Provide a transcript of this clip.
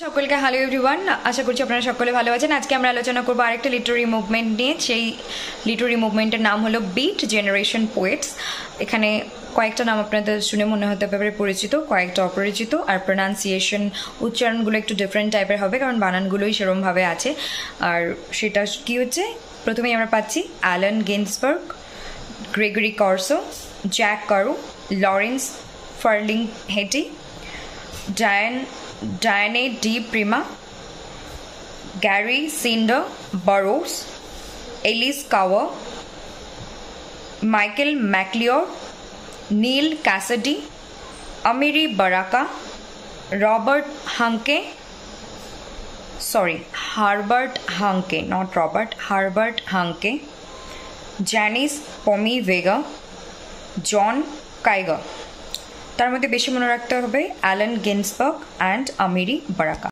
সকলকে hello everyone, আশা করছি আপনারা সকলে ভালো আছেন। আজকে আমরা আলোচনা করবো আরেকটা লিটারি মুভমেন্ট নিয়ে। সেই লিটারি মুভমেন্টের নাম হলো বিট জেনারেশন পোয়েটস। এখানে কয়েকটা নাম আপনাদের শুনে মনে হতে পারে পরিচিত, কয়েকটা অপরিচিত, আর প্রোনাউন্সিয়েশন উচ্চারণগুলো একটু ডিফারেন্ট টাইপের হবে, কারণ বানানগুলোই সেরমভাবে আছে। আর সেটা কি হচ্ছে, প্রথমেই আমরা পাচ্ছি Allen Ginsberg, Gregory Corso, Jack Kerouac, Lawrence Ferlinghetti, Diane D. Prima, Gary Cinder Burrows, Elise Cower, Michael McLeod, Neil Cassidy, Amiri Baraka, Herbert Hanke, Janice Pomi Vega, John Kiger। তার মধ্যে বেশি মনে রাখতে হবে Allen Ginsberg and Amiri Baraka.